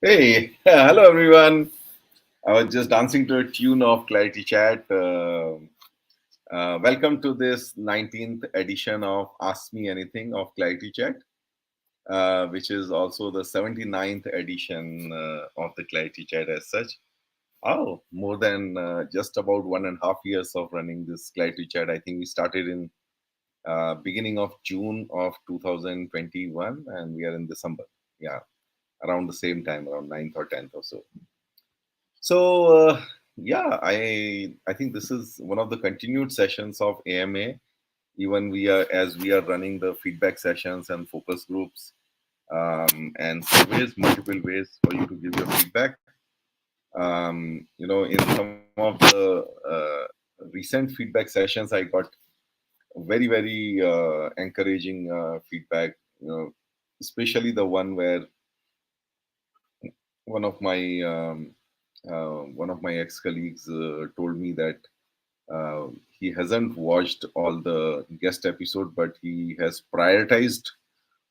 Hey, hello everyone. I was just dancing to a tune of Clarity Chat. Welcome to this 19th edition of Ask Me Anything of Clarity Chat, which is also the 79th edition of the Clarity Chat as such. Oh, more than just about 1.5 years of running this Clarity Chat. I think we started in beginning of June of 2021 and we are in December. Yeah, around the same time, around 9th or 10th or so. So yeah, I think this is one of the continued sessions of AMA. Even we are as we are running the feedback sessions and focus groups and surveys, multiple ways for you to give your feedback. In some of the recent feedback sessions, I got very encouraging feedback. Especially the one where one of my ex-colleagues told me that he hasn't watched all the guest episode, but he has prioritized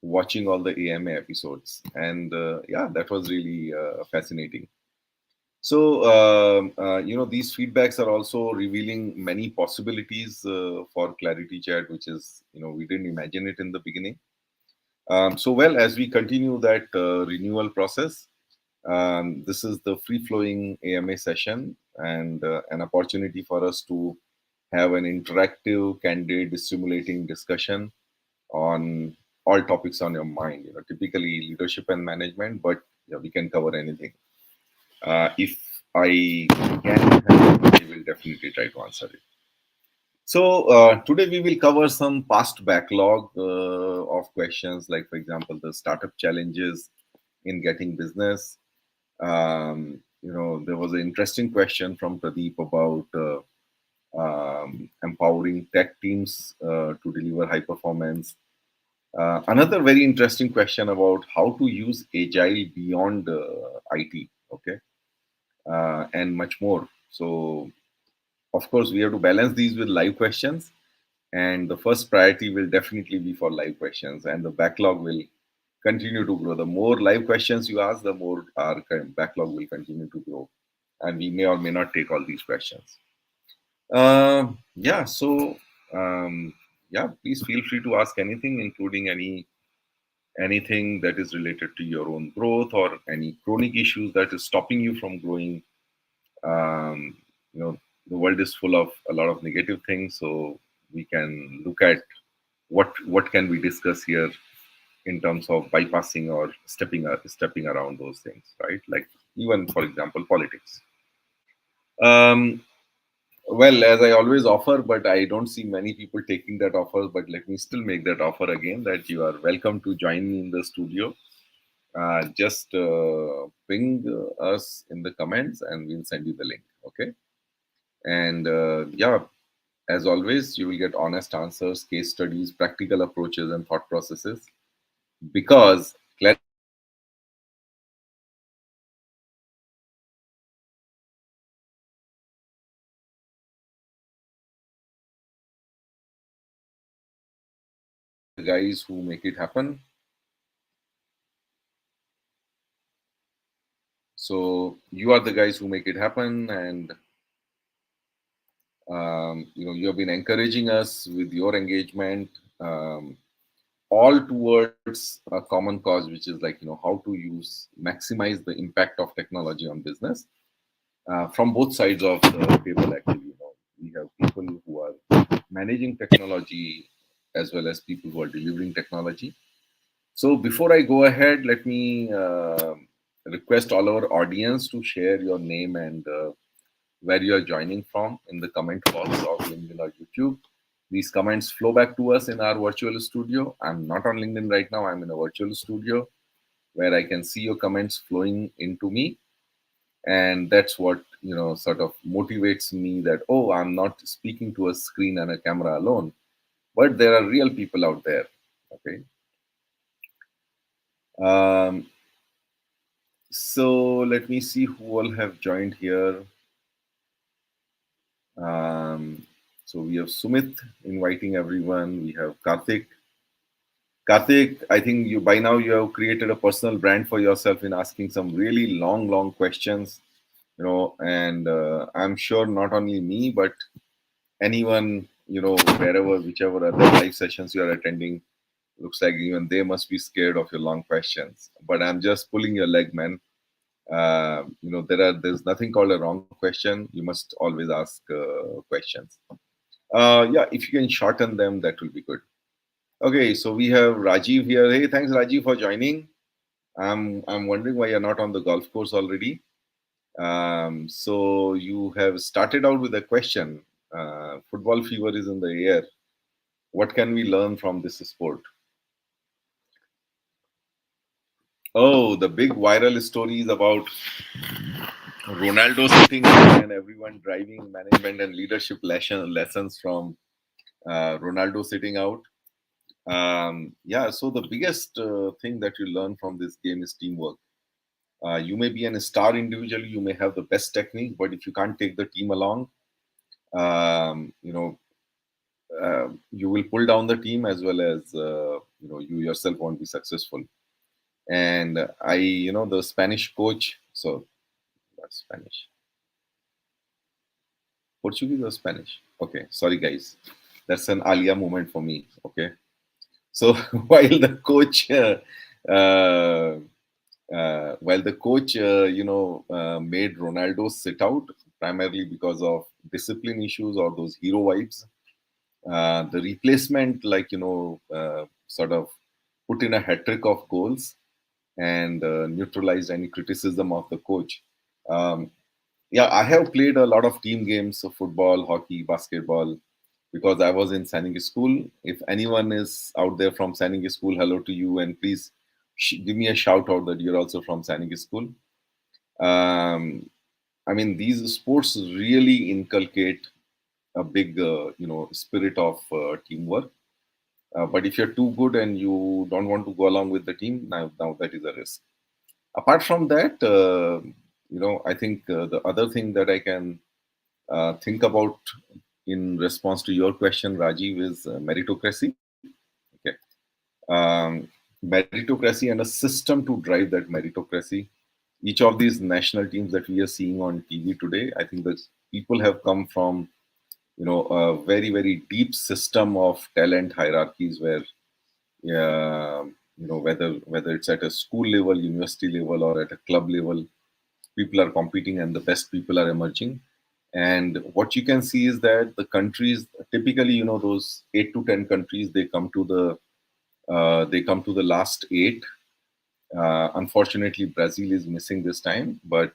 watching all the AMA episodes, and yeah, that was really fascinating. So these feedbacks are also revealing many possibilities for Clarity Chat, which is we didn't imagine it in the beginning. So well, as we continue that renewal process, this is the free-flowing AMA session and an opportunity for us to have an interactive, candid, stimulating discussion on all topics on your mind. Typically leadership and management, but we can cover anything. If I can, I will definitely try to answer it. So today we will cover some past backlog of questions, like for example, the startup challenges in getting business. There was an interesting question from Pradeep about empowering tech teams to deliver high performance. Another very interesting question about how to use Agile beyond IT, okay, and much more. So, of course, we have to balance these with live questions, and the first priority will definitely be for live questions, and the backlog will continue to grow. The more live questions you ask, the more our backlog will continue to grow, and we may or may not take all these questions. Yeah, so yeah, please feel free to ask anything, including anything that is related to your own growth or any chronic issues that is stopping you from growing. Um, the world is full of a lot of negative things, so we can look at what can we discuss here in terms of bypassing or stepping around those things, right? Like even, for example, politics. Um, well, as I always offer, but I don't see many people taking that offer. But let me still make that offer again, that you are welcome to join me in the studio. Just ping us in the comments and we'll send you the link. Okay. And yeah, as always, you will get honest answers, case studies, practical approaches, and thought processes, because the guys who make it happen. So you are the guys who make it happen, and you have been encouraging us with your engagement, um, all towards a common cause, which is like how to maximize the impact of technology on business, from both sides of the table. Actually, we have people who are managing technology as well as people who are delivering technology. So before I go ahead, let me request all our audience to share your name and where you are joining from in the comment box of LinkedIn or YouTube. These comments flow back to us in our virtual studio. I'm not on LinkedIn right now. I'm in a virtual studio where I can see your comments flowing into me. And that's what, sort of motivates me, that, oh, I'm not speaking to a screen and a camera alone, but there are real people out there. Okay. Um, so let me see who all have joined here. Um, so we have Sumit inviting everyone. We have Karthik. Karthik, I think you by now you have created a personal brand for yourself in asking some really long questions. And I'm sure not only me, but anyone, wherever, whichever other live sessions you are attending, looks like even they must be scared of your long questions. But I'm just pulling your leg, man. There's nothing called a wrong question. You must always ask questions. Yeah, if you can shorten them, that will be good. Okay, so we have Rajiv here. Hey, thanks Rajiv for joining. I'm wondering why you're not on the golf course already. So you have started out with a question. Football fever is in the air. What can we learn from this sport? Oh, the big viral stories about Ronaldo sitting and everyone driving management and leadership lessons from Ronaldo sitting out. Yeah, so the biggest thing that you learn from this game is teamwork. You may be an star individually, you may have the best technique, but if you can't take the team along, um, you know, you will pull down the team, as well as you yourself won't be successful. And the Spanish coach. So that's Spanish, Portuguese or Spanish? Okay, sorry guys, that's an Alia moment for me. Okay, so while the coach. Uh, while the coach, made Ronaldo sit out primarily because of discipline issues or those hero vibes, the replacement, sort of put in a hat trick of goals and neutralized any criticism of the coach. Um, yeah, I have played a lot of team games of football, hockey, basketball, because I was in Sainik School. If anyone is out there from Sainik School, hello to you, and please give me a shout out that you're also from Sainik School. Um, I mean, these sports really inculcate a big, spirit of teamwork. But if you're too good and you don't want to go along with the team, now that is a risk. Apart from that, I think the other thing that I can think about in response to your question, Rajiv, is meritocracy. Okay. Um, Meritocracy and a system to drive that meritocracy. Each of these national teams that we are seeing on TV today, I think that people have come from a very very deep system of talent hierarchies, where whether it's at a school level, university level, or at a club level, people are competing and the best people are emerging. And what you can see is that the countries, typically, those 8 to 10 countries, they come to the They come to the last eight. Unfortunately, Brazil is missing this time. But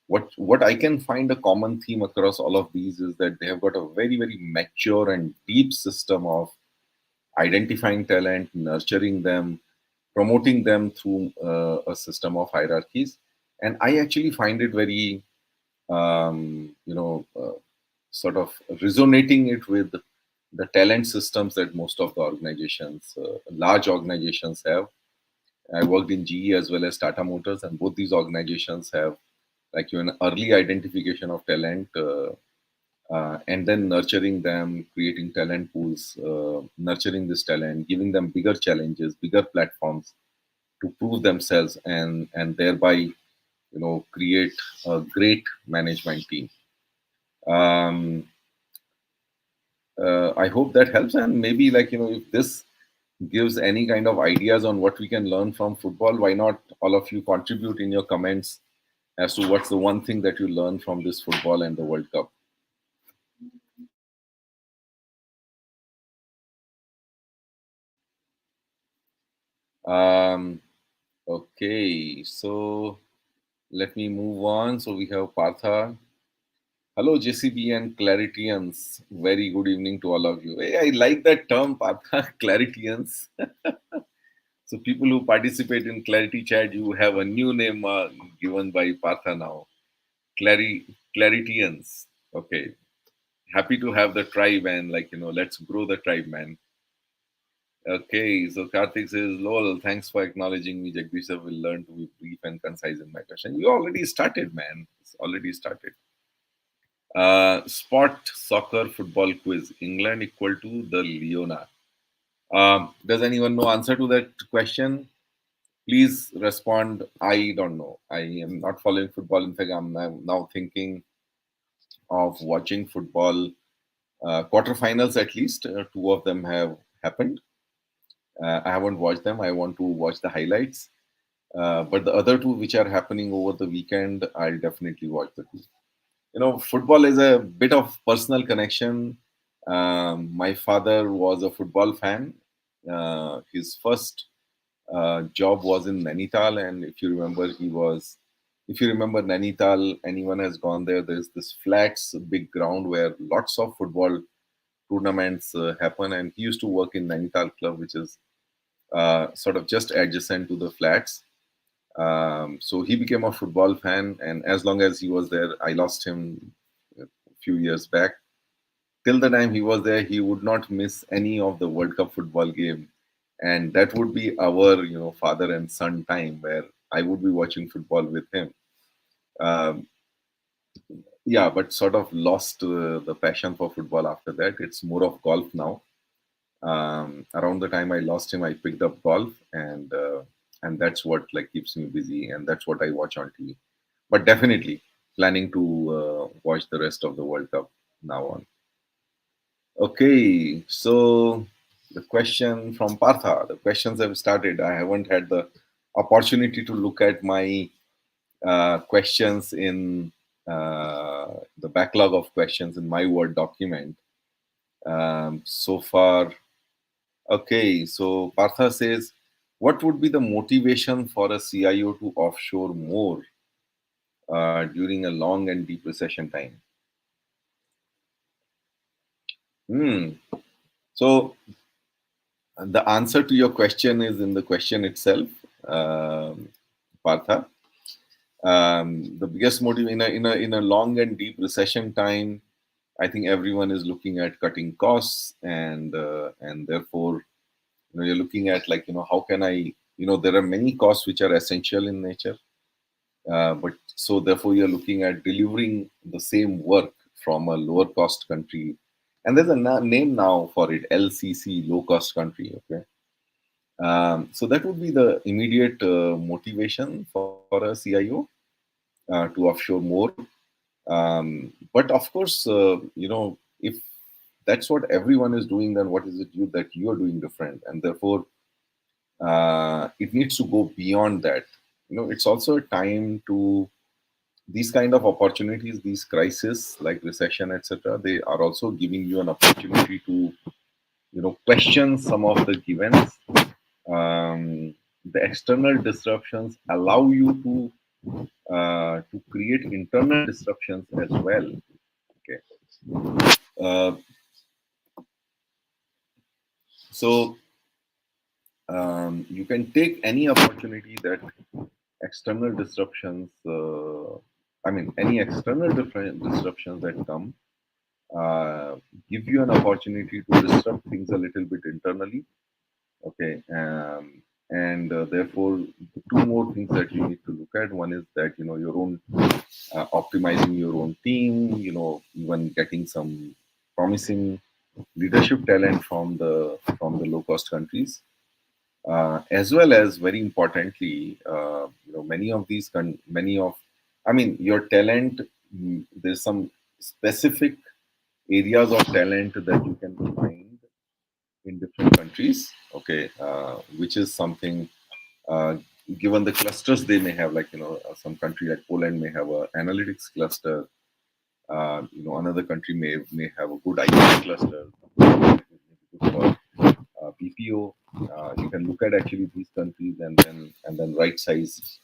what I can find a common theme across all of these is that they have got a very very mature and deep system of identifying talent, nurturing them, promoting them through a system of hierarchies. And I actually find it very, sort of resonating it with the talent systems that most of the organizations, large organizations have. I worked in GE as well as Tata Motors, and both these organizations have like an early identification of talent, and then nurturing them, creating talent pools, nurturing this talent, giving them bigger challenges, bigger platforms to prove themselves, and thereby create a great management team. Um, I hope that helps, and maybe if this gives any kind of ideas on what we can learn from football, why not all of you contribute in your comments as to what's the one thing that you learn from this football and the World Cup. Um, okay, so let me move on. So we have Partha. Hello, JCB and Claritians. Very good evening to all of you. Hey, I like that term, Partha, Claritians. So people who participate in Clarity Chat, you have a new name given by Partha now. Claritians. Okay. Happy to have the tribe and let's grow the tribe, man. Okay, so Karthik says, lol, thanks for acknowledging me. Jagdish sir will learn to be brief and concise in my question. You already started, man. It's already started. Spot soccer football quiz. England equal to the Leona. Does anyone know answer to that question? Please respond. I don't know. I am not following football. In fact, I'm now thinking of watching football quarterfinals at least. Two of them have happened. I haven't watched them. I want to watch the highlights. But the other two, which are happening over the weekend, I'll definitely watch the two. Football is a bit of personal connection. My father was a football fan. His first job was in Nainital, and if you remember Nainital, anyone has gone there. There's this flats, big ground where lots of football tournaments happen, and he used to work in Nainital Club, which is sort of just adjacent to the flats. So he became a football fan, and as long as he was there, I lost him a few years back. Till the time he was there, he would not miss any of the World Cup football game, and that would be our father and son time where I would be watching football with him. Um, yeah, but sort of lost the passion for football after that. It's more of golf now. Around the time I lost him, I picked up golf, and that's what keeps me busy, and that's what I watch on TV. But definitely planning to watch the rest of the World Cup now on. Okay, so the question from Partha. The questions have started. I haven't had the opportunity to look at my questions in the backlog of questions in my Word document. So far, okay, so Partha says, what would be the motivation for a CIO to offshore more during a long and deep recession time? Hmm. So the answer to your question is in the question itself, Partha. The biggest motive in a long and deep recession time, I think everyone is looking at cutting costs, and therefore you're looking at how can I there are many costs which are essential in nature, but so therefore you're looking at delivering the same work from a lower cost country, and there's a name now for it, LCC, low cost country. Okay. So that would be the immediate motivation for a CIO to offshore more. But of course, if that's what everyone is doing, then what is it that you are doing different? And therefore, it needs to go beyond that. It's also a time to these kind of opportunities, these crises like recession, etc. They are also giving you an opportunity to question some of the givens. The external disruptions allow you to create internal disruptions as well. Okay. Uh, so you can take any opportunity that external disruptions. Any external disruptions that come uh, give you an opportunity to disrupt things a little bit internally. Okay. And therefore, two more things that you need to look at. One is that your own optimizing your own team. Even getting some promising leadership talent from the low cost countries, as well as very importantly, many of these many of your talent. There's some specific areas of talent that you can find in different countries. Okay. Which is something, uh, given the clusters they may have, like some country like Poland may have a analytics cluster. Another country may have a good IT cluster. For BPO, you can look at actually these countries, and then right size,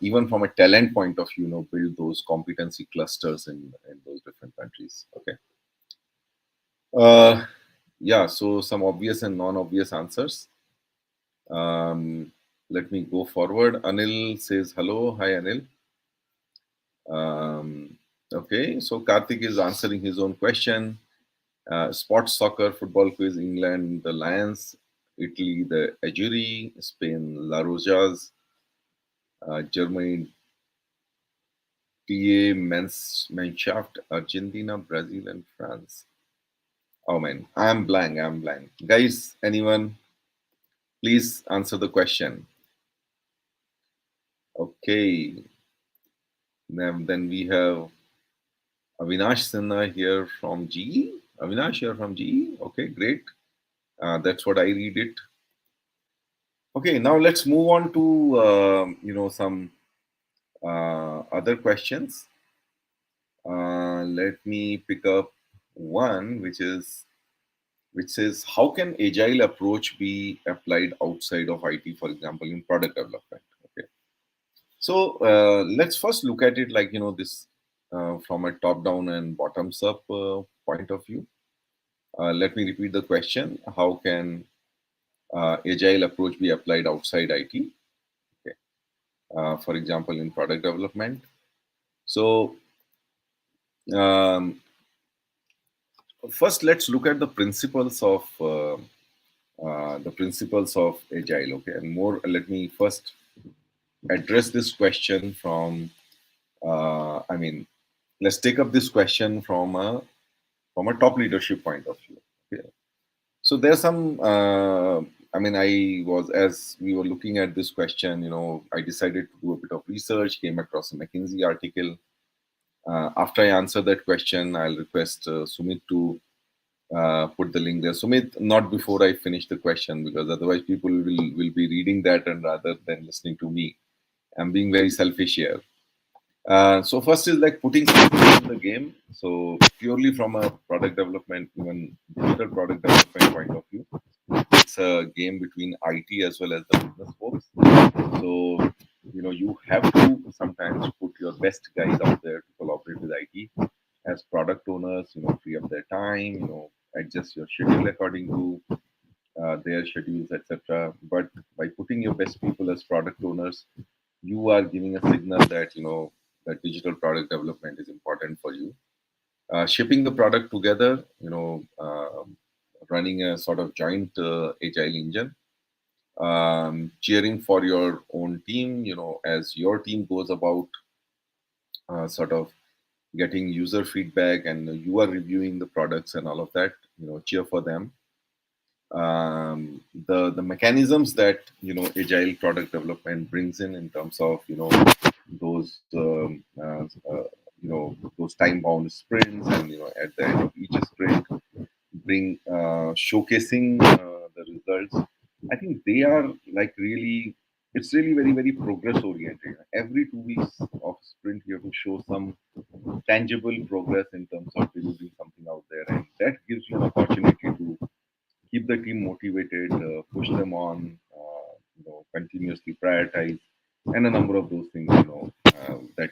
even from a talent point of view, build those competency clusters in those different countries. Okay. uh, yeah, so some obvious and non-obvious answers. um, Let me go forward. Anil says hello. Hi, Anil. Okay, so Karthik is answering his own question. Sports soccer, football quiz: England, the Lions; Italy, the Azzurri; Spain, La Rojas; Germany, TA Mannschaft; Argentina, Brazil, and France. Oh man, I'm blank. I'm blank. Guys, anyone, please answer the question. Okay, then we have Avinash Sinha here from GE. Avinash here from GE. Okay, great. That's what I read it. Okay, now let's move on to some other questions. Let me pick up one, which says, how can agile approach be applied outside of IT, for example, in product development? Okay, so let's first look at it like this from a top-down and bottoms-up point of view. Let me repeat the question: how can agile approach be applied outside IT? Okay. For example, in product development. So um, first, let's look at the principles of agile. Okay, and more. Let me first address this question from. Let's take up this question from a top leadership point of view. Okay. So there's some. I was, as we were looking at this question, I decided to do a bit of research. Came across a McKinsey article. After I answer that question, I'll request Sumit to put the link there. Sumit, not before I finish the question, because otherwise people will be reading that and rather than listening to me. I'm being very selfish here. So first is like putting people in the game. So purely from a product development, even digital product development point of view, it's a game between IT as well as the business folks. So you have to sometimes put your best guys out there to collaborate with IT as product owners. Free up their time. Adjust your schedule according to their schedules, etc. But by putting your best people as product owners, you are giving a signal that that digital product development is important for you. Shipping the product together, running a sort of joint agile engine, cheering for your own team, as your team goes about sort of getting user feedback and you are reviewing the products and all of that, cheer for them. The mechanisms that agile product development brings in terms of those those time bound sprints, and at the end of each sprint bring showcasing the results. I think they are like really, it's really very very progress oriented. Every 2 weeks of sprint you have to show some tangible progress in terms of delivering something out there, and that gives you an opportunity to keep the team motivated, push them on, continuously prioritize, and a number of those things, that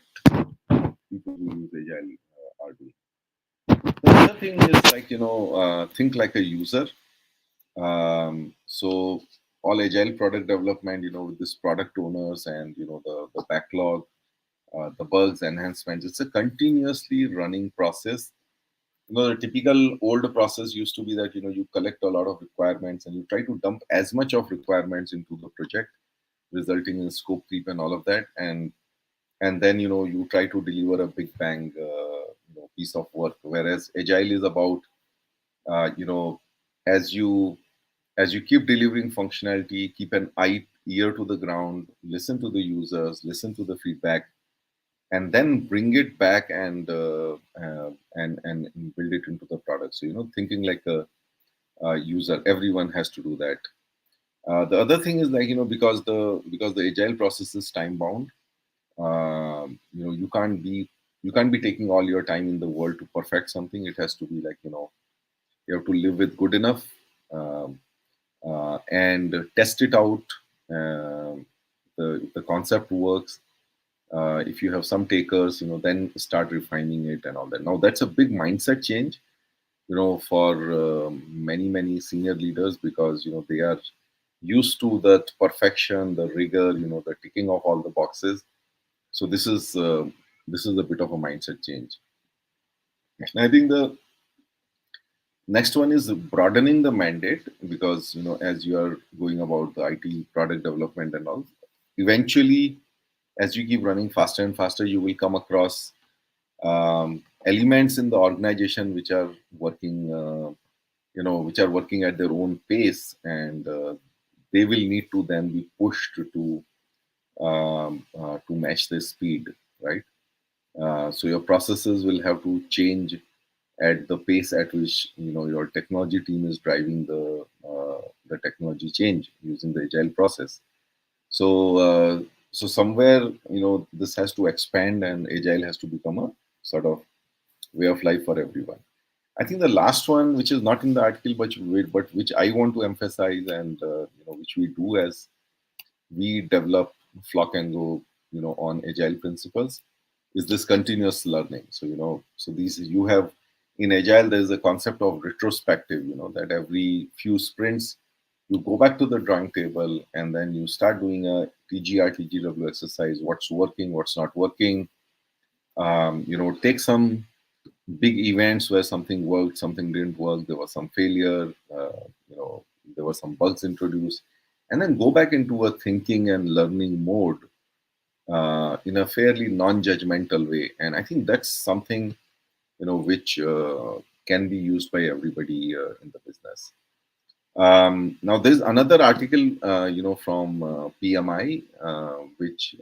people who use Agile are doing. The other thing is like, think like a user. So all Agile product development, with this product owners and, the backlog, the bugs, enhancements, it's a continuously running process. The typical old process used to be that, you collect a lot of requirements and you try to dump as much of requirements into the project, resulting in scope creep and all of that. And then, you try to deliver a big bang, piece of work. Whereas Agile is about, you know, as you keep delivering functionality, keep an ear to the ground, listen to the users, listen to the feedback, and then bring it back and build it into the product. So, thinking like a user, everyone has to do that. The other thing is like, because the agile process is time bound. You can't be taking all your time in the world to perfect something. It has to be like, you have to live with good enough, um, and test it out. If the concept works, if you have some takers, then start refining it and all that. Now that's a big mindset change, for many senior leaders, because they are used to that perfection, the rigor, the ticking of all the boxes. So this is a bit of a mindset change. And I think the next one is broadening the mandate, because as you are going about the IT product development and all, eventually, as you keep running faster and faster, you will come across elements in the organization which are working, at their own pace, and they will need to then be pushed to match the speed, right? So your processes will have to change at the pace at which your technology team is driving the technology change using the agile process. So somewhere this has to expand, and agile has to become a sort of way of life for everyone. I think the last one, which is not in the article, but which I want to emphasize, and which we do as we develop Flock and Go, on agile principles, is this continuous learning. So these you have in agile, there is a concept of retrospective. That every few sprints you go back to the drawing table and then you start doing a TGR TGW exercise. What's working, what's not working. Take some big events where something worked, something didn't work, there was some failure, there were some bugs introduced, and then go back into a thinking and learning mode, in a fairly non-judgmental way. And I think that's something which can be used by everybody in the business. Now there's another article, from PMI, which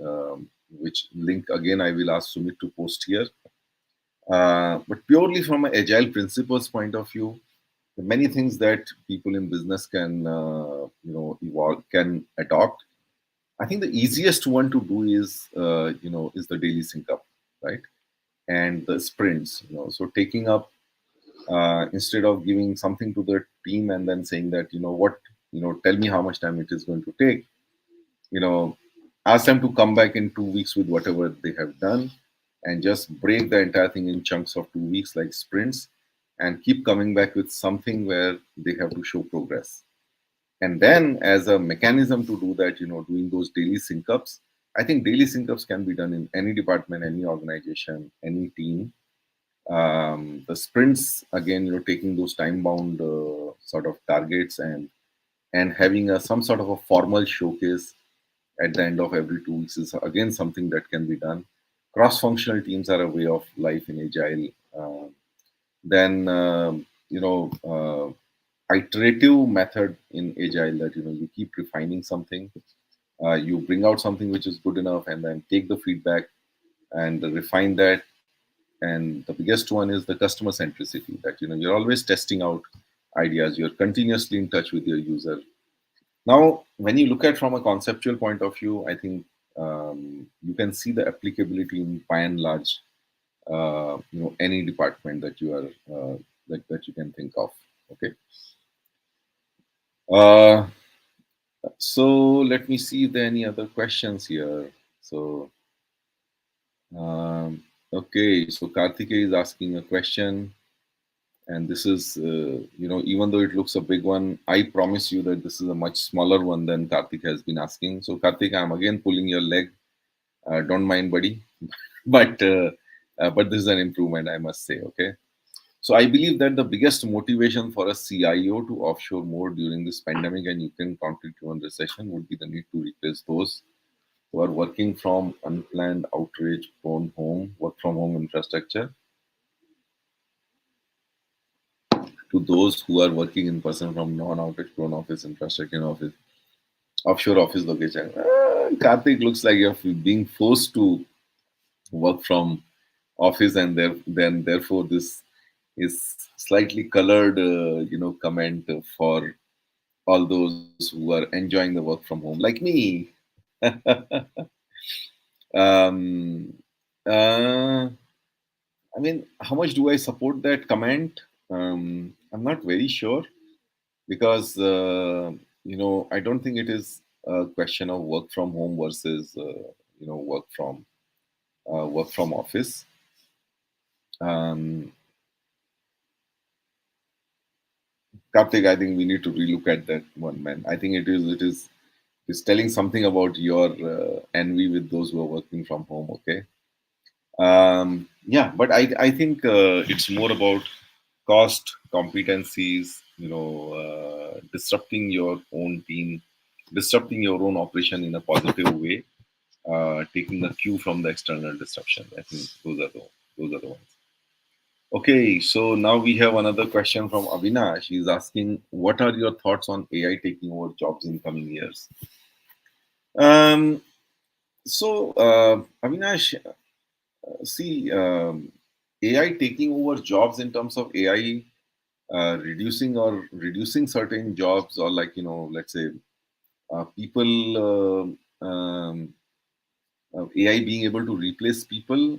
link again I will ask Sumit to post here. But purely from an agile principles point of view, many things that people in business can evolve, can adopt. I think the easiest one to do is the daily sync up, right? And the sprints. So taking up, instead of giving something to the team and then saying that, what, tell me how much time it is going to take. You know, ask them to come back in 2 weeks with whatever they have done, and just break the entire thing in chunks of 2 weeks, like sprints, and keep coming back with something where they have to show progress. And then, as a mechanism to do that, doing those daily sync ups. I think daily sync ups can be done in any department, any organization, any team. The sprints, again, taking those time bound sort of targets, and having some sort of a formal showcase at the end of every 2 weeks is again something that can be done. Cross functional teams are a way of life in agile. Then iterative method in agile, that you keep refining something, you bring out something which is good enough, and then take the feedback and refine that. And the biggest one is the customer centricity, that you're always testing out ideas, you're continuously in touch with your user. Now, when you look at from a conceptual point of view, I think you can see the applicability in by and large, any department that you are that you can think of. Okay. Uh, so let me see if there are any other questions here. So, okay, so Karthikeyan is asking a question, and this is, even though it looks a big one, I promise you that this is a much smaller one than Karthik has been asking. So, Karthik, I'm again pulling your leg. Don't mind, buddy. But this is an improvement, I must say. Okay. So I believe that the biggest motivation for a CIO to offshore more during this pandemic and you can continue on recession would be the need to replace those who are working from unplanned outrage prone home, work from home infrastructure to those who are working in person from non-outage prone office infrastructure in office, offshore office location. Karthik looks like you're being forced to work from office and then therefore this is slightly colored, comment for all those who are enjoying the work from home, like me. um, uh, I mean, how much do I support that comment? I'm not very sure because I don't think it is a question of work from home versus work from office. Um, Karthik, I think we need to relook at that one, man. I think it's telling something about your envy with those who are working from home. Okay. Yeah, but I think it's more about cost, competencies, disrupting your own team, disrupting your own operation in a positive way, taking a cue from the external disruption. I think those are the ones. Okay, so now we have another question from Avinash. He's asking, what are your thoughts on AI taking over jobs in coming years? Um, Avinash, see, AI taking over jobs in terms of AI reducing certain jobs, or like let's say people AI being able to replace people.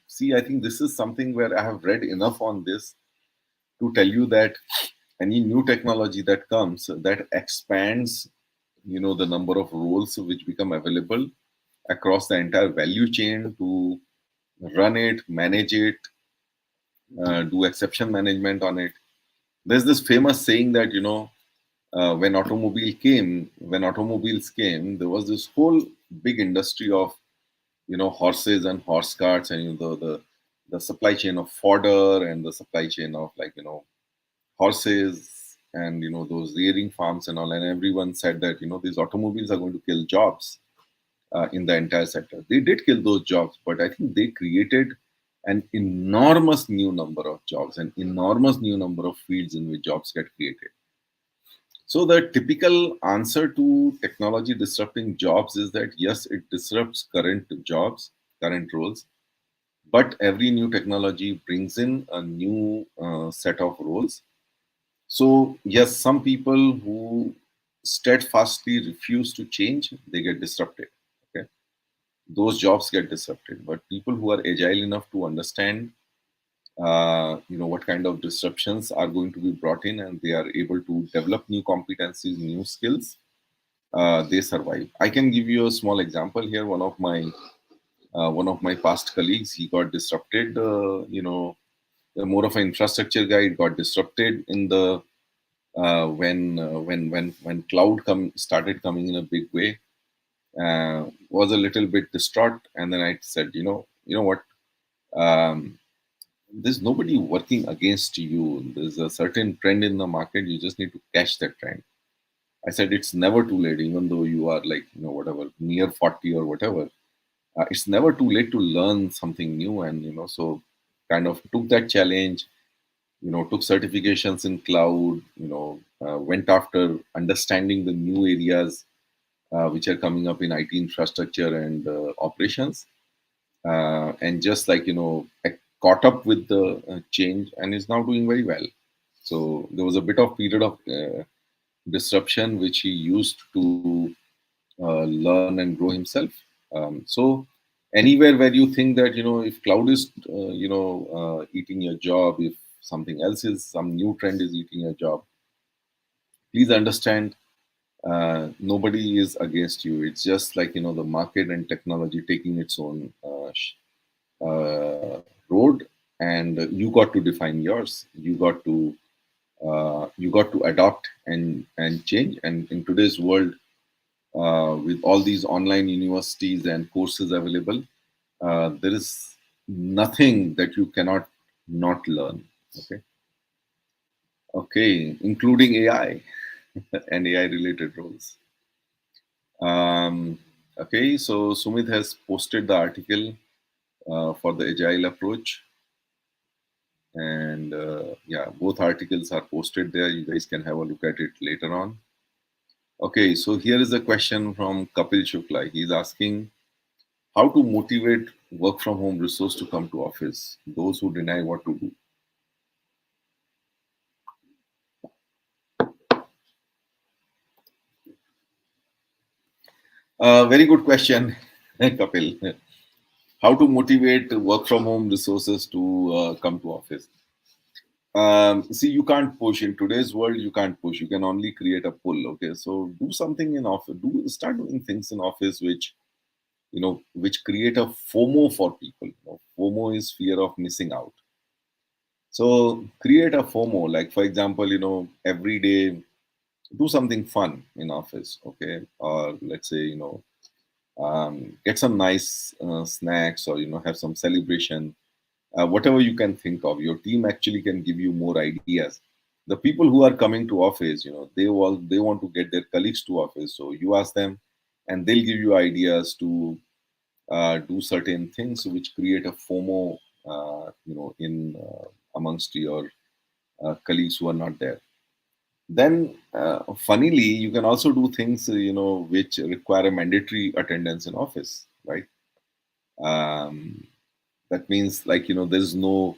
See, I think this is something where I have read enough on this to tell you that any new technology that comes that expands the number of roles which become available across the entire value chain to run it, manage it, do exception management on it. There's this famous saying that when automobiles came, there was this whole big industry of horses and horse carts, and the supply chain of fodder and the supply chain of horses and those rearing farms and all, and everyone said that these automobiles are going to kill jobs in the entire sector. They did kill those jobs, but I think they created an enormous new number of jobs, an enormous new number of fields in which jobs get created. So the typical answer to technology disrupting jobs is that yes, it disrupts current jobs, current roles, but every new technology brings in a new set of roles. So yes, some people who steadfastly refuse to change, they get disrupted. Okay, those jobs get disrupted. But people who are agile enough to understand, what kind of disruptions are going to be brought in, and they are able to develop new competencies, new skills, they survive. I can give you a small example here. One of my past colleagues, he got disrupted. More of an infrastructure guy. It got disrupted in the when cloud started coming in a big way. Was a little bit distraught, and then I said, what? Um, there's nobody working against you. There's a certain trend in the market. You just need to catch that trend. I said it's never too late, even though you are like whatever near 40 or whatever. It's never too late to learn something new, and so kind of took that challenge. Took certifications in cloud. Went after understanding the new areas which are coming up in IT infrastructure and operations, and just like caught up with the change and is now doing very well. So there was a bit of period of disruption which he used to learn and grow himself. So anywhere where you think that if cloud is eating your job, if something else is some new trend is eating your job, please understand, nobody is against you. It's just like, the market and technology taking its own road, and you got to define yours. You got to adopt and change. And in today's world, with all these online universities and courses available, there is nothing that you cannot not learn. Okay, okay, including AI and AI related roles. Um, okay, so Sumit has posted the article for the Agile approach, and yeah, both articles are posted there. You guys can have a look at it later on. Okay, so here is a question from Kapil Shukla. He's asking how to motivate work from home resource to come to office. Those who deny, what to do. Very good question, Kapil. How to motivate work from home resources to come to office? See, you can't push in today's world. You can't push. You can only create a pull. Okay, so do something in office. Do start doing things in office which create a FOMO for people. FOMO is fear of missing out. So create a FOMO. Like for example, every day do something fun in office. Okay, or let's say get some nice snacks, or have some celebration, whatever you can think of. Your team actually can give you more ideas. The people who are coming to office, they want to get their colleagues to office, so you ask them, and they'll give you ideas to do certain things which create a FOMO, in amongst your colleagues who are not there. Then, funnily, you can also do things, which require a mandatory attendance in office, right? Um, that means, like, there's no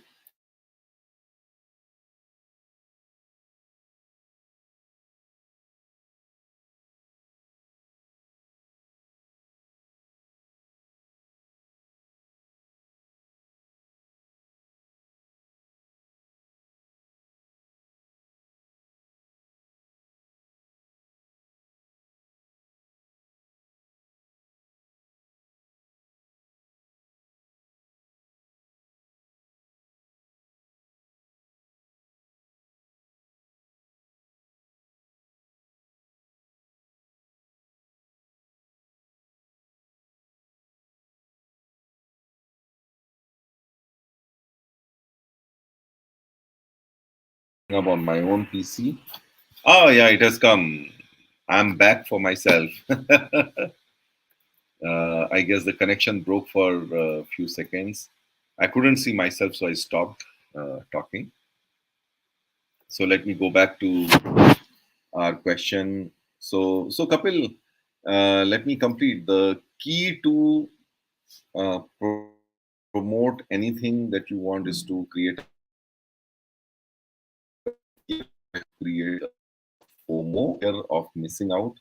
up on my own PC. Oh, yeah, it has come. I'm back for myself. I guess the connection broke for a few seconds. I couldn't see myself, so I stopped talking. So let me go back to our question. So Kapil, let me complete. The key to promote anything that you want is to create FOMO, fear of missing out,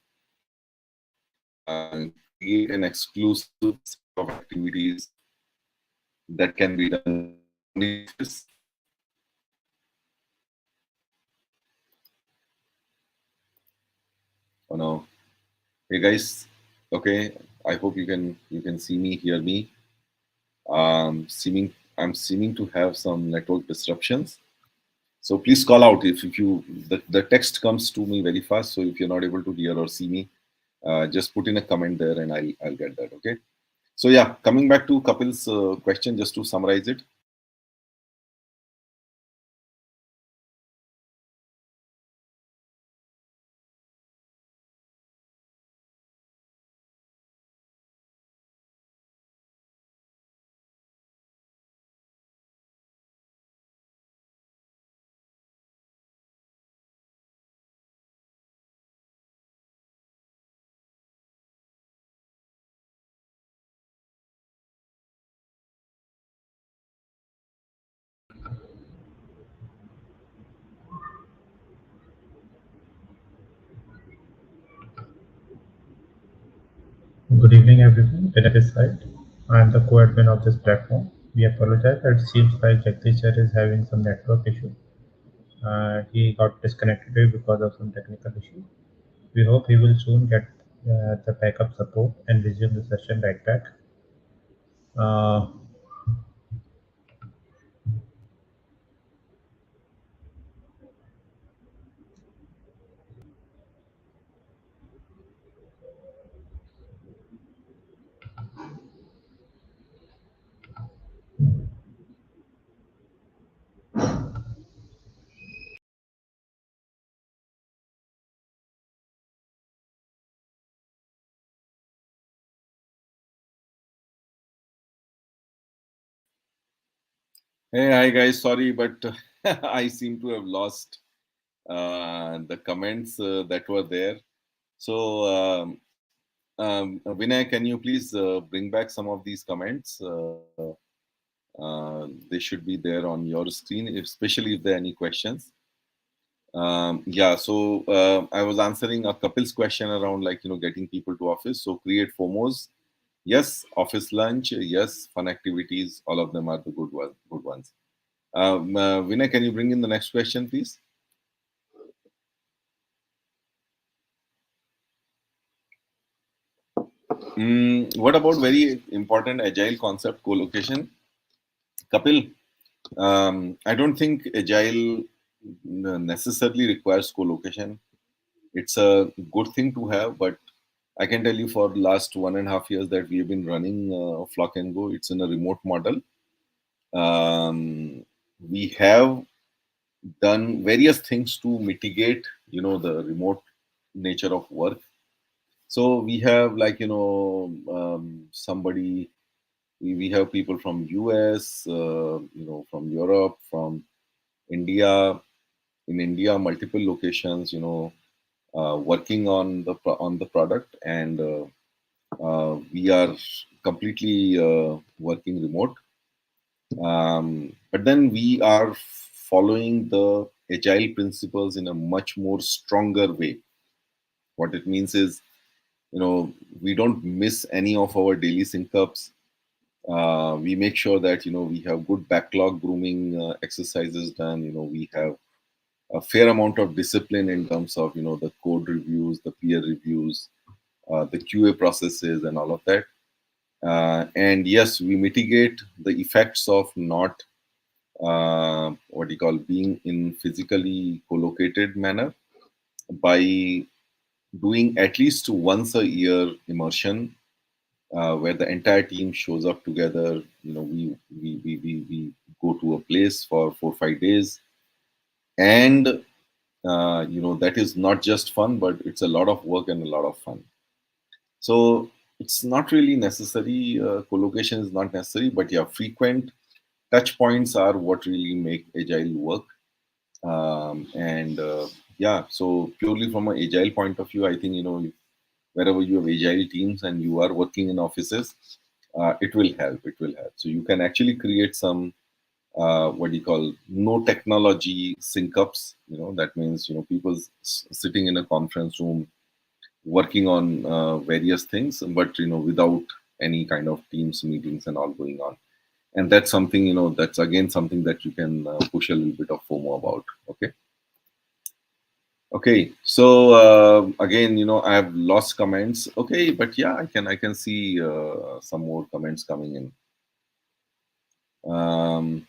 create an exclusive set of activities that can be done in office. Oh no. Hey guys, okay. I hope you can see me, hear me. I'm seeming to have some network disruptions. So please call out if you the text comes to me very fast. So if you're not able to hear or see me, just put in a comment there and I'll get that. Okay. So yeah, coming back to Kapil's question, just to summarize it. Good evening, everyone. Vinay this side. I am the co-admin of this platform. We apologize. It seems like Jagdish sir is having some network issue. He got disconnected because of some technical issue. We hope he will soon get the backup support and resume the session right back. Uh, Hey, hi guys. Sorry, but I seem to have lost the comments that were there. So, Vinay, can you please bring back some of these comments? They should be there on your screen, especially if there are any questions. Yeah, so I was answering a Kapil's question around getting people to office. So create FOMOs. Yes, office lunch. Yes, fun activities. All of them are the good ones. Vinay, can you bring in the next question, please? What about very important agile concept co-location? Kapil, I don't think agile necessarily requires co-location. It's a good thing to have, but I can tell you for the last 1.5 years that we have been running Flock and Go. It's in a remote model. We have done various things to mitigate, the remote nature of work. So we have somebody. We have people from US, from Europe, from India. In India, multiple locations, working on the product, and we are completely working remote. But then we are following the agile principles in a much more stronger way. What it means is, we don't miss any of our daily sync ups. We make sure that we have good backlog grooming exercises done. We have a fair amount of discipline in terms of the code reviews, the peer reviews, the QA processes, and all of that. And yes, we mitigate the effects of not what do you call being in physically co-located manner by doing at least once a year immersion where the entire team shows up together. We go to a place for 4 or 5 days, and that is not just fun, but it's a lot of work and a lot of fun. So it's not really necessary. Collocation is not necessary, but yeah, frequent touch points are what really make agile work. And yeah, so purely from an agile point of view, I think wherever you have agile teams and you are working in offices, it will help. It will help. So you can actually create some what do you call no technology sync ups. That means people sitting in a conference room working on various things, but without any kind of teams meetings and all going on. And that's something that's again something that you can push a little bit of FOMO about. Okay. Okay, so again, I have lost comments. Okay, but yeah, I can see some more comments coming in. Um,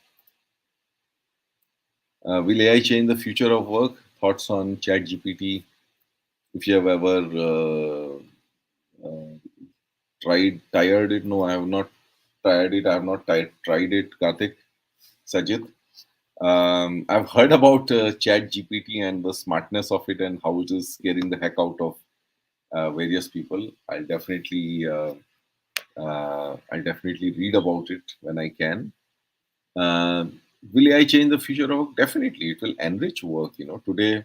will AI change the future of work? Thoughts on ChatGPT? If you have ever uh, tried it? No, I have not tried it. I have not tried it. Karthik, Sajith. I've heard about ChatGPT and the smartness of it and how it is scaring the heck out of various people. I'll definitely read about it when I can. Uh, will AI change the future of work? Definitely, it will enrich work. Today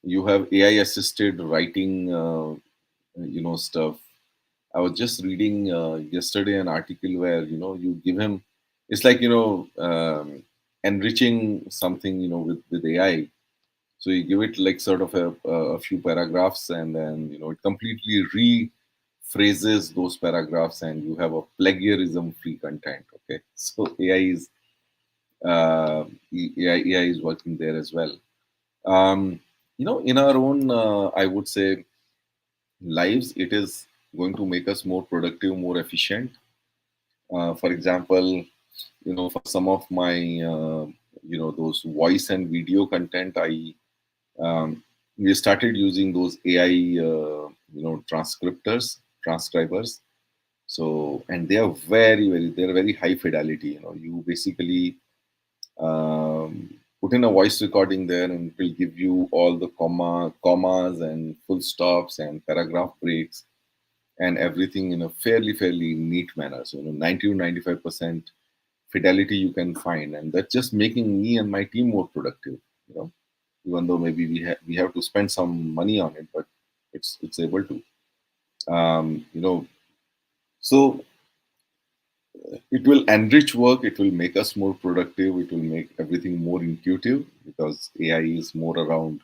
you have AI assisted writing, stuff. I was just reading yesterday an article where you give him, it's like enriching something with AI. So you give it like sort of a few paragraphs, and then it completely rephrases those paragraphs, and you have a plagiarism free content. Okay, so AI is AI is working there as well. In our own, I would say, lives, it is going to make us more productive, more efficient. For example, for some of my, those voice and video content, um, we started using those AI, transcribers. So, and they are they're very high fidelity. You basically put in a voice recording there, and it will give you all the commas and full stops and paragraph breaks and everything in a fairly neat manner. So, 90 to 95% fidelity you can find, and that's just making me and my team more productive. You know, even though maybe we have to spend some money on it, but it's able to. Um, you know, so it will enrich work. It will make us more productive. It will make everything more intuitive because AI is more around,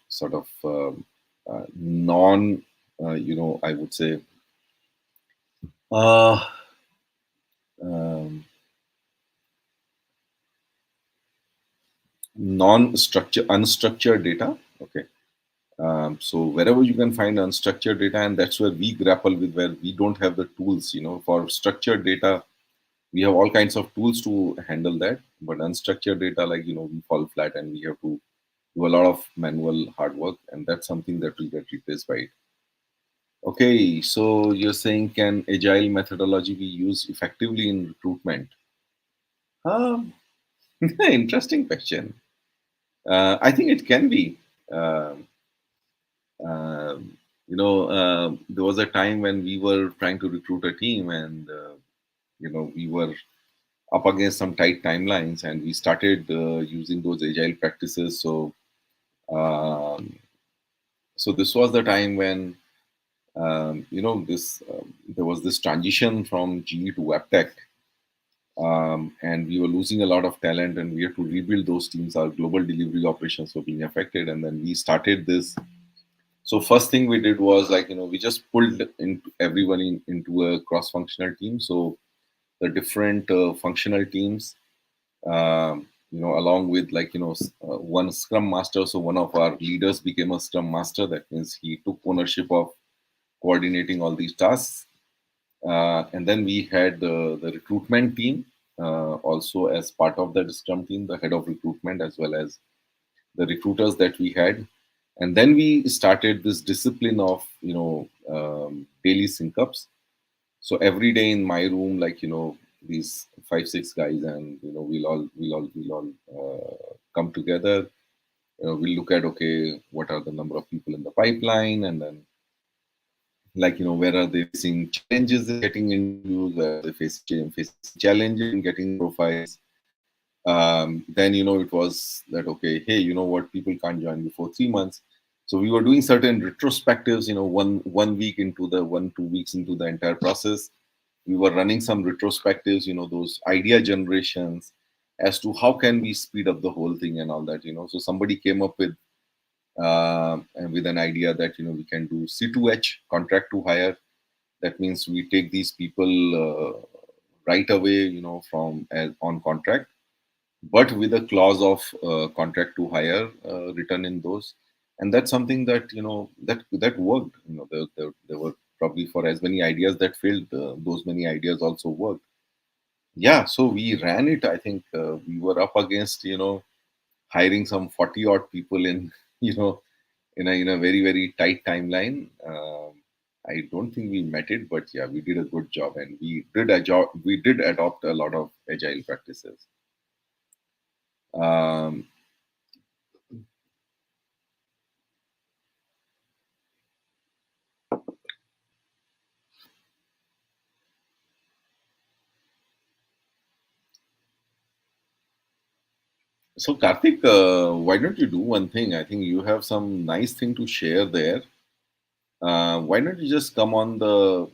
sort of non, I would say, uh, um, unstructured data. Okay. So wherever you can find unstructured data, and that's where we grapple with, where we don't have the tools. For structured data, we have all kinds of tools to handle that. But unstructured data, like, we fall flat, and we have to do a lot of manual hard work, and that's something that will get replaced by it. Okay, so you're saying, can agile methodology be used effectively in recruitment? Um, Interesting question. I think it can be. Um there was a time when we were trying to recruit a team, and we were up against some tight timelines, and we started using those agile practices. Um, so this was the time when this there was this transition from GE to WebTech, and we were losing a lot of talent, and we had to rebuild those teams. Our global delivery operations were being affected, and then we started this. So first thing we did was, like, we just pulled everyone into a cross-functional team. So the different functional teams, along with, like, one Scrum Master. So one of our leaders became a Scrum Master. That means he took ownership of coordinating all these tasks. And then we had the recruitment team also as part of that Scrum team, the head of recruitment, as well as the recruiters that we had. And then we started this discipline of, daily sync ups. So every day in my room, like, these 5 6 guys, and we'll all come together. We'll look at, okay, what are the number of people in the pipeline, and then, like, where are they facing challenges in getting interviews, where are they facing challenges in getting the profiles. Then, it was that, okay, hey, you know what, people can't join before 3 months. So we were doing certain retrospectives, one week into the 1 2 weeks into the entire process. We were running some retrospectives, those idea generations, as to how can we speed up the whole thing and all that. So somebody came up with an idea that, we can do C2H, contract to hire. That means we take these people right away, from on contract, but with a clause of contract to hire written in those. And that's something that, that worked. There were probably, for as many ideas that failed, those many ideas also worked. Yeah, so we ran it. I think we were up against, hiring some 40 odd people in you know in a very tight timeline. I don't think we met it, but yeah, we did a good job, and we did adopt a lot of agile practices. um, So, Karthik, why don't you do one thing? I think you have some nice thing to share there. Why don't you just come on the,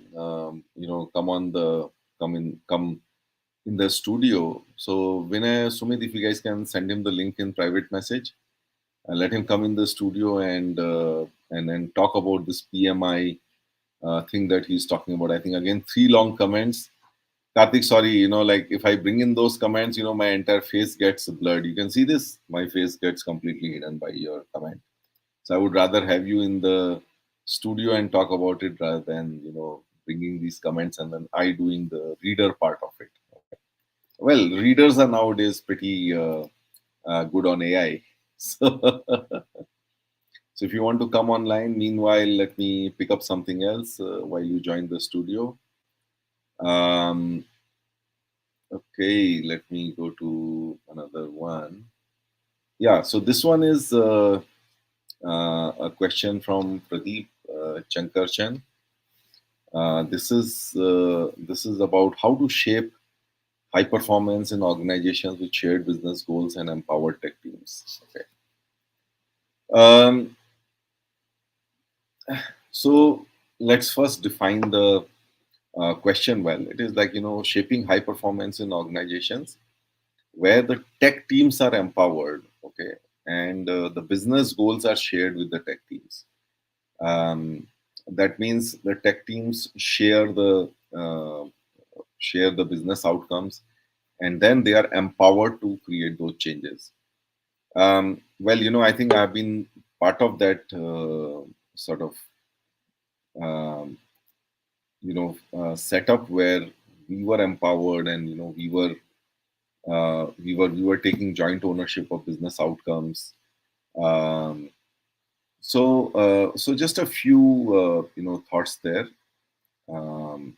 come in the studio? So, Vinay, Sumit, if you guys can send him the link in private message, and let him come in the studio, and then talk about this PMI thing that he's talking about. I think, again, 3 long comments. Karthik, sorry, like if I bring in those comments, my entire face gets blurred. You can see this. My face gets completely hidden by your comment. So I would rather have you in the studio and talk about it rather than, bringing these comments and then I doing the reader part of it. Okay. Well, readers are nowadays pretty good on AI. So, so if you want to come online, meanwhile, let me pick up something else while you join the studio. Um, okay, let me go to another one. Yeah, so this one is a question from Pradeep Chankarachan. This is about how to shape high performance in organizations with shared business goals and empowered tech teams. Okay. Um, so let's first define the question well. It is like shaping high performance in organizations where the tech teams are empowered. Okay, and the business goals are shared with the tech teams. Um, that means the tech teams share the business outcomes, and then they are empowered to create those changes. Well, I think I've been part of that sort of um, setup where we were empowered, and we were taking joint ownership of business outcomes. Um, so just a few thoughts there. Um,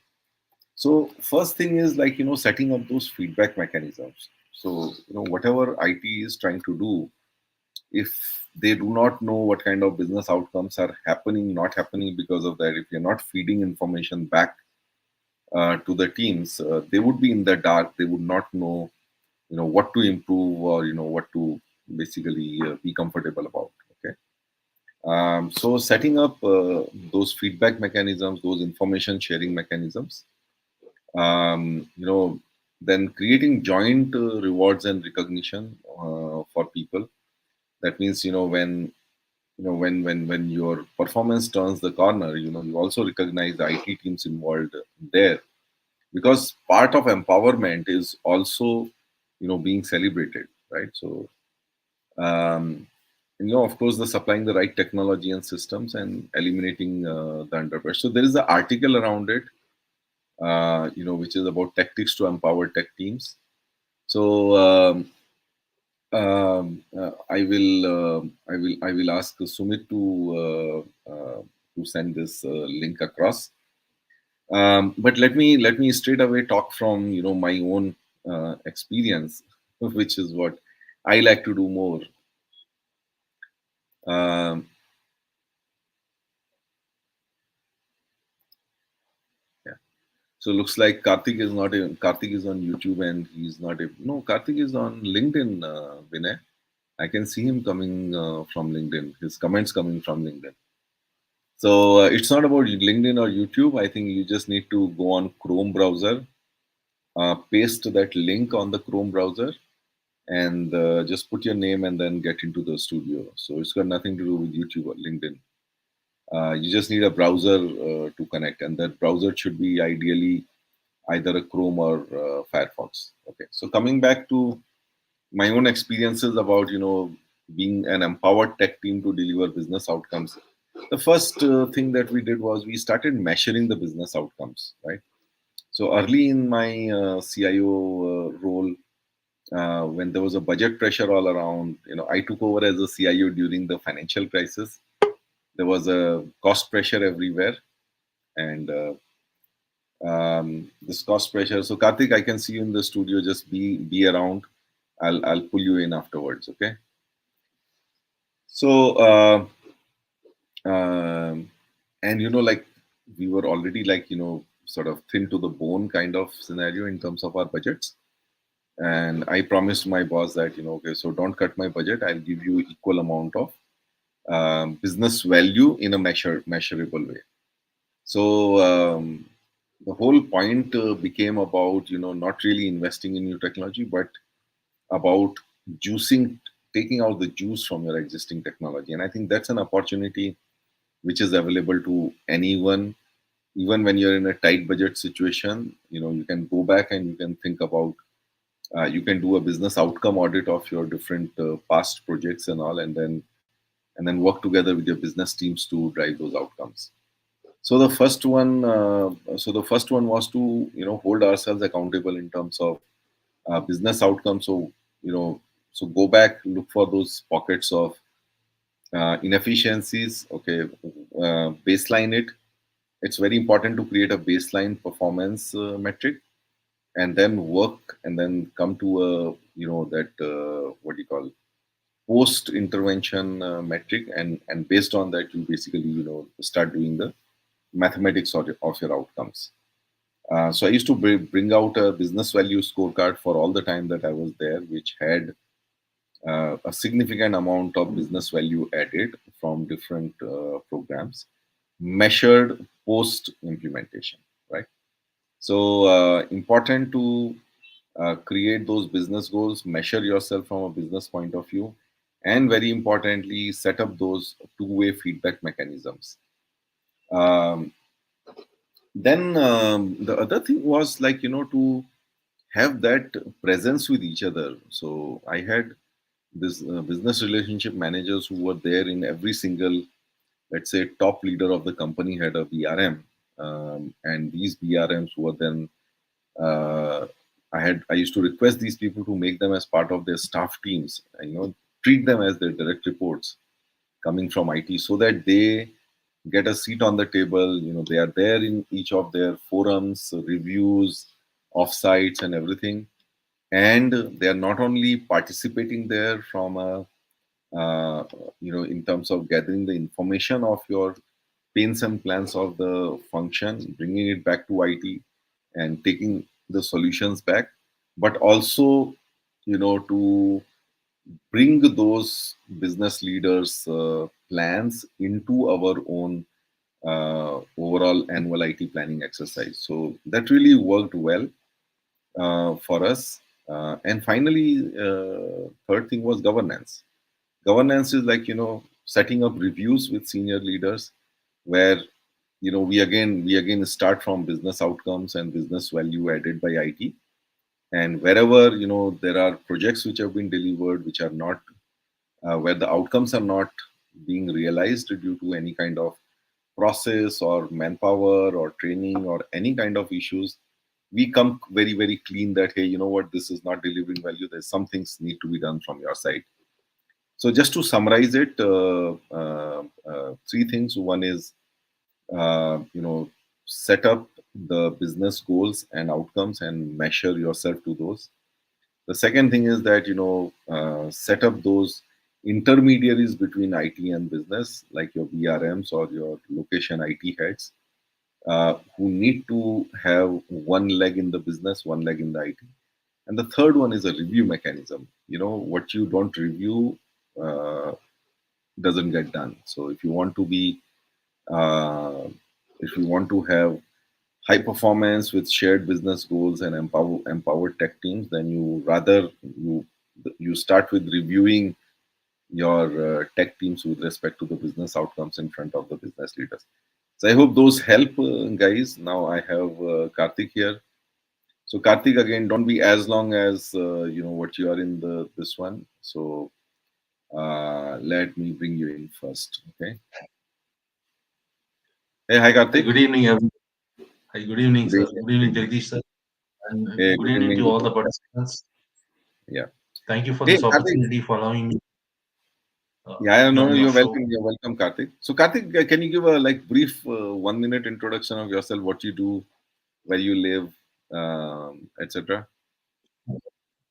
So first thing is like setting up those feedback mechanisms. So whatever IT is trying to do, if they do not know what kind of business outcomes are happening, not happening because of that, if you're not feeding information back to the teams, they would be in the dark. They would not know what to improve or what to basically be comfortable about. Okay. So setting up those feedback mechanisms, those information sharing mechanisms, then creating joint rewards and recognition for people. That means when your performance turns the corner, you also recognize the IT teams involved there, because part of empowerment is also being celebrated, right? So um, of course, the supplying the right technology and systems and eliminating the underpressure. So there is an article around it, which is about tactics to empower tech teams. So I will ask Sumit to send this link across. But let me straight away talk from my own experience, which is what I like to do more. Um, yeah. So looks like Karthik is on YouTube and he's not able. No, Karthik is on LinkedIn. Vinay. I can see him coming from LinkedIn. His comments coming from LinkedIn. So it's not about LinkedIn or YouTube. I think you just need to go on Chrome browser, paste that link on the Chrome browser, and just put your name and then get into the studio. So it's got nothing to do with YouTube or LinkedIn. You just need a browser to connect, and that browser should be ideally either a Chrome or Firefox. Okay. So coming back to my own experiences about being an empowered tech team to deliver business outcomes, the first thing that we did was we started measuring the business outcomes, right? So early in my CIO role, when there was a budget pressure all around, I took over as a CIO during the financial crisis. There was a cost pressure everywhere, and this cost pressure. So Karthik, I can see you in the studio. Just be around. I'll pull you in afterwards. Okay. So um, and like we were already like sort of thin to the bone kind of scenario in terms of our budgets. And I promised my boss that okay, so don't cut my budget. I'll give you equal amount of business value in a measurable way. So the whole point became about not really investing in new technology, but about juicing, taking out the juice from your existing technology. And I think that's an opportunity which is available to anyone even when you're in a tight budget situation, you can go back and you can think about, you can do a business outcome audit of your different past projects and all, and then work together with your business teams to drive those outcomes. So the first one was to hold ourselves accountable in terms of business outcomes. So so go back, look for those pockets of inefficiencies. Okay, baseline it. It's very important to create a baseline performance metric, and then work, and then come to a that what do you call, post intervention metric, and based on that you basically start doing the mathematics of your outcomes. So I used to bring out a business value scorecard for all the time that I was there, which had a significant amount of business value added from different programs, measured post implementation, right? So important to create those business goals, measure yourself from a business point of view, and very importantly, set up those two-way feedback mechanisms. Um, then the other thing was like to have that presence with each other. So I had this business relationship managers who were there in every single, let's say, top leader of the company had a BRM, and these BRMs were then uh, I used to request these people to make them as part of their staff teams, and, treat them as their direct reports coming from IT, so that they get a seat on the table. They are there in each of their forums, reviews, offsites, and everything. And they are not only participating there from a, uh, in terms of gathering the information of your pains and plans of the function, bringing it back to IT and taking the solutions back, but also, to bring those business leaders' plans into our own overall annual IT planning exercise. So that really worked well for us. And finally, third thing was governance. Governance is like setting up reviews with senior leaders, where we again start from business outcomes and business value added by IT, and wherever there are projects which have been delivered which are not where the outcomes are not being realized due to any kind of process or manpower or training or any kind of issues, we come very very clean that, hey, you know what, this is not delivering value, there's some things need to be done from your side. So just to summarize it, three things. One is set up the business goals and outcomes and measure yourself to those. The second thing is that set up those intermediaries between IT and business, like your BRMs or your location IT heads, who need to have one leg in the business, one leg in the IT. And the third one is a review mechanism. What you don't review uh, doesn't get done. So uh, if you want to have high performance with shared business goals and empowered tech teams, then you you start with reviewing your tech teams with respect to the business outcomes in front of the business leaders. So I hope those help, guys. Now I have Karthik here. So Karthik, again, don't be as long as what you are in the this one. So let me bring you in first. Okay. Hey, hi Hi, Karthik. good evening, Hi, good evening, Good sir. evening. Good Good evening, evening. Jagdish, sir. And Hey, good good evening evening. to Good all the evening. participants. Yeah. Thank you for Hey, this Karthik. opportunity for allowing me Yeah, be no, on your you're show. welcome. You're welcome, Karthik. So, Karthik, can you give a like brief 1 minute introduction of yourself, what you do, where you live, etc.?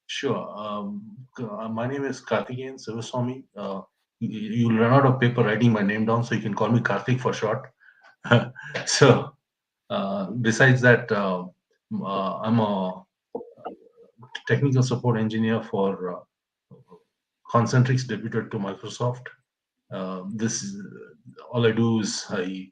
Sure. My name is Karthikeyan Sivaswami. You'll run out of paper writing my name down, so you can call me Karthik for short. So, besides that, I'm a technical support engineer for Concentrix debuted to Microsoft. This is all I do is I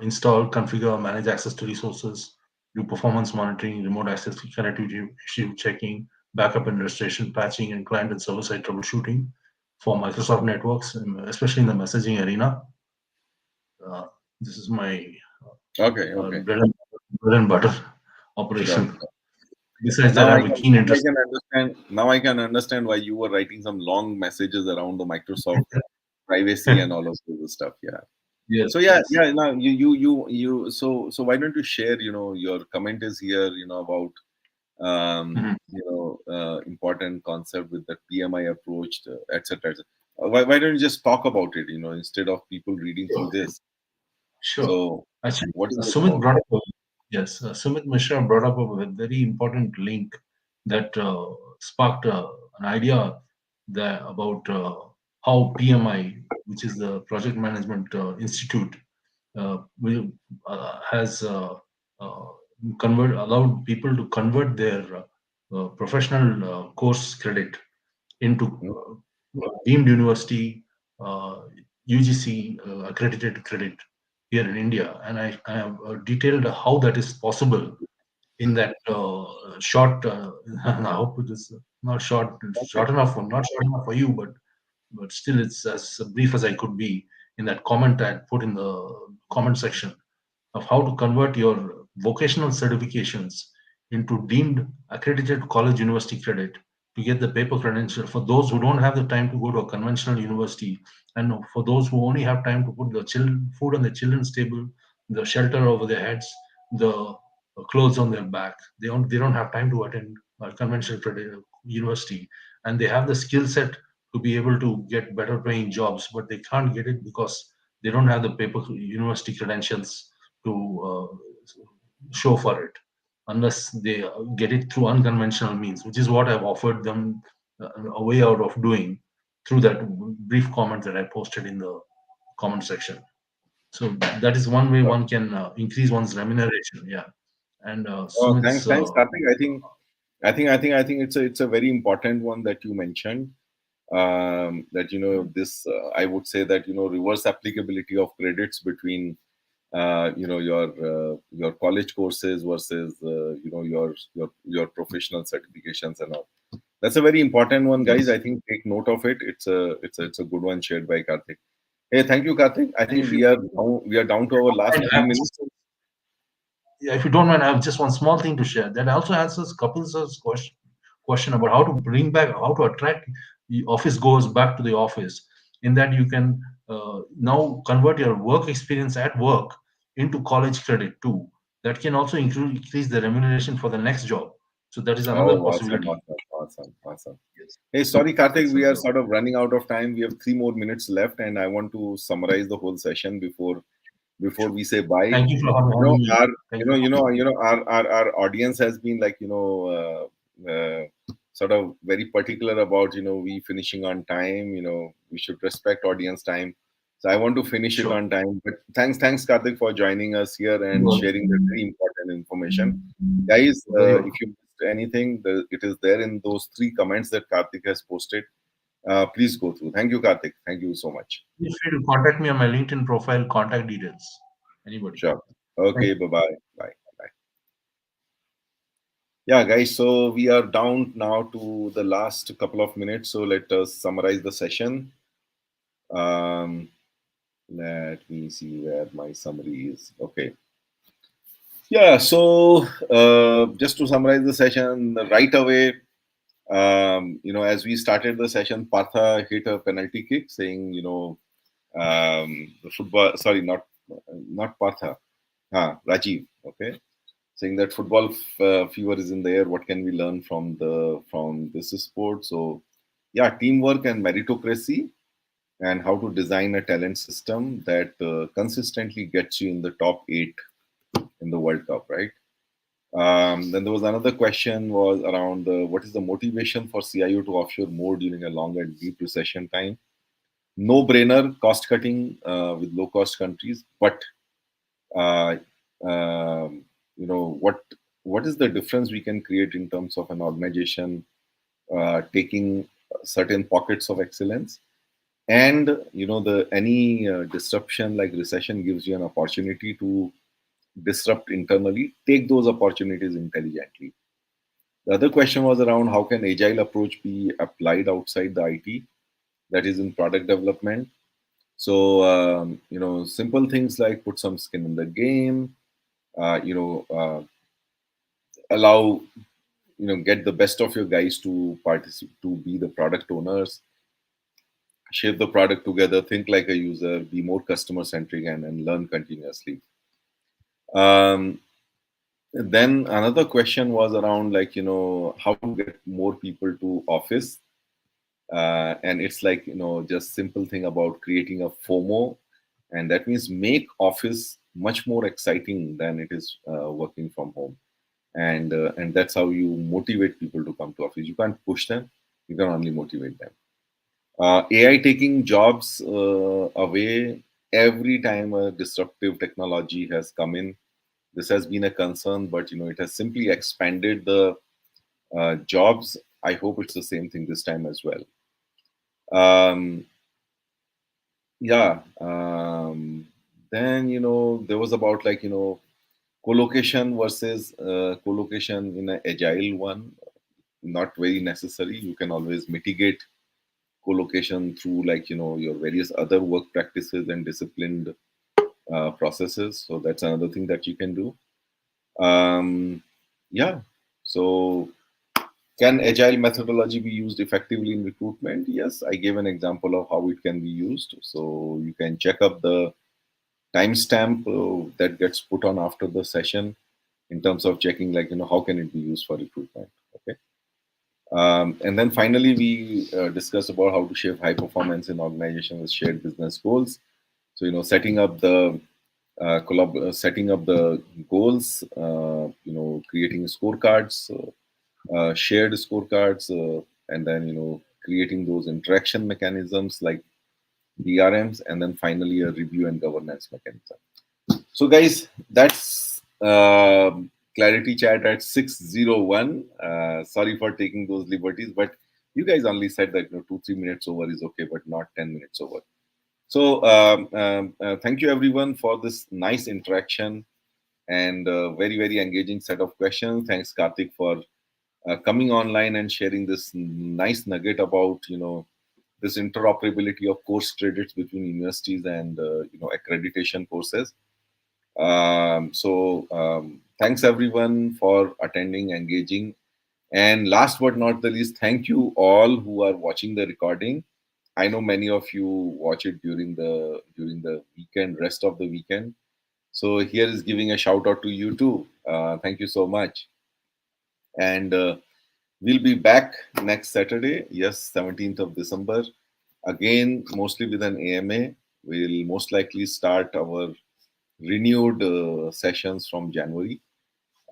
install, configure, manage access to resources, do performance monitoring, remote access connectivity issue checking, backup and restoration, patching, and client and server side troubleshooting for Microsoft networks, especially in the messaging arena. Uh, this is my Okay, okay. bread and butter Sure. operation. Sure. Besides that, Now I I have a can keen now I interest. can understand now I can understand why you were writing some long messages around the Microsoft privacy and all of those stuff. Yeah. Yes, So yeah, yes. yeah. Now so why don't you share? Your comment is here. About Mhm. important concept with the PMI approach, etc. Why don't you just talk about it? Instead of people reading through this. Sure. So Actually, what is it Sumit about? brought up, yes, Sumit Mishra brought up a very important link that sparked an idea that about how PMI, which is the Project Management Institute, will has uh, allowed people to convert their professional course credit into Hmm? deemed university UGC accredited credit here in India, and I have detailed how that is possible in that short. And I hope it is not Okay. not short enough for you, but still it's as brief as I could be in that comment I put in the comment section of how to convert your vocational certifications into deemed accredited college university credit to get the paper credential for those who don't have the time to go to a conventional university, and for those who only have time to put the food on the children's table, the shelter over their heads, the clothes on their back. They don't have time to attend a conventional university, and they have the skill set to be able to get better paying jobs, but they can't get it because they don't have the paper university credentials to show for it unless they get it through unconventional means, which is what I've offered them a way out of doing through that brief comment that I posted in the comment section. So that is one way one can increase one's remuneration. Yeah, and Oh, thanks, Sumit's thanks, Karthik. I think it's a very important one that you mentioned. That I would say that reverse applicability of credits between your college courses versus your professional certifications and all. That's a very important one, guys. yes. I think take note of it. It's a good one shared by Karthik. Hey, thank you, Karthik. I And think we are down to our last I 3 minutes. yeah, if you don't mind, I have just one small thing to share. That also answers Kapil's question about how to bring back, how to attract the office goers back to the office. In that you can now convert your work experience at work into college credit too. That can also increase the remuneration for the next job. So that is another Oh, awesome, possibility. awesome, awesome, awesome. Yes, Hey, sorry, Karthik, that's we are another. sort of running out of time. We have 3 more minutes left, and I want to summarize the whole session before we say bye. Thank you for You know, having me. our Thank you. our audience has been like sort of very particular about we finishing on time. We should respect audience time. So I want to finish it Sure. on time. But thanks, Karthik, for joining us here and You're sharing the very important information. Guys, very welcome. if you missed anything, it is there in those 3 comments that Karthik has posted. Please go through. Thank you, Karthik. Thank you so much. Feel free to contact me on my LinkedIn profile, contact details. Anybody. Sure. Okay. Bye-bye. Bye. Bye. Yeah, guys. So we are down now to the last couple of minutes. So let us summarize the session. Um, Let me see where my summary is. Okay. Yeah. So just to summarize the session right away, as we started the session, Partha hit a penalty kick, saying, the football. Sorry, not Partha. Rajiv. Okay, saying that football fever is in the air. What can we learn from this sport? So, yeah, teamwork and meritocracy, and how to design a talent system that consistently gets you in the top 8 in the World Cup, right? Then there was another question was around what is the motivation for CIO to offshore more during a long and deep recession time? No brainer, cost cutting with low cost countries, but uh, um, what is the difference we can create in terms of an organization taking certain pockets of excellence, and the any disruption like recession gives you an opportunity to disrupt internally, take those opportunities intelligently. The other question was around how can agile approach be applied outside the IT, that is in product development. So simple things like put some skin in the game, you know, allow, get the best of your guys to participate, to be the product owners, shape the product together, think like a user, be more customer centric, and learn continuously. Um, then another question was around, like, how to get more people to office. And it's like, just simple thing about creating a FOMO, and that means make office much more exciting than it is working from home. And that's how you motivate people to come to office. You can't push them, you can only motivate them. AI taking jobs away every time a disruptive technology has come in. This has been a concern, but it has simply expanded the jobs. I hope it's the same thing this time as well. Um, yeah. Then there was about, like, co-location versus co-location in an agile one. Not very necessary. You can always mitigate co-location through, like, your various other work practices and disciplined processes. So that's another thing that you can do. Yeah. So can agile methodology be used effectively in recruitment? Yes, I gave an example of how it can be used. So you can check up the timestamp that gets put on after the session in terms of checking, like, how can it be used for recruitment. Okay. And then finally, we discussed about how to shape high performance in organizations with shared business goals. So, setting up the setting up the goals, creating scorecards, shared scorecards, and then creating those interaction mechanisms like DRMs, and then finally a review and governance mechanism. So, guys, that's Clarity Chat at 6:01. Sorry for taking those liberties, but you guys only said that 2-3 minutes over is okay, but not 10 minutes over. So, thank you everyone for this nice interaction and very, very engaging set of questions. Thanks, Karthik, for coming online and sharing this nice nugget about this interoperability of course credits between universities and accreditation courses. Thanks everyone for attending, engaging, and last but not the least, thank you all who are watching the recording. I know many of you watch it during the weekend, rest of the weekend. So here is giving a shout out to you too. Thank you so much, and we'll be back next Saturday. Yes, 17th of December. Again, mostly with an AMA. We'll most likely start our renewed sessions from January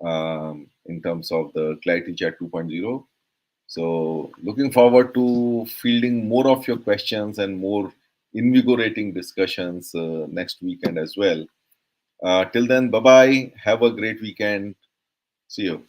in terms of the ClariTea 2.0. So, looking forward to fielding more of your questions and more invigorating discussions next weekend as well. Till then, bye bye. Have a great weekend. See you.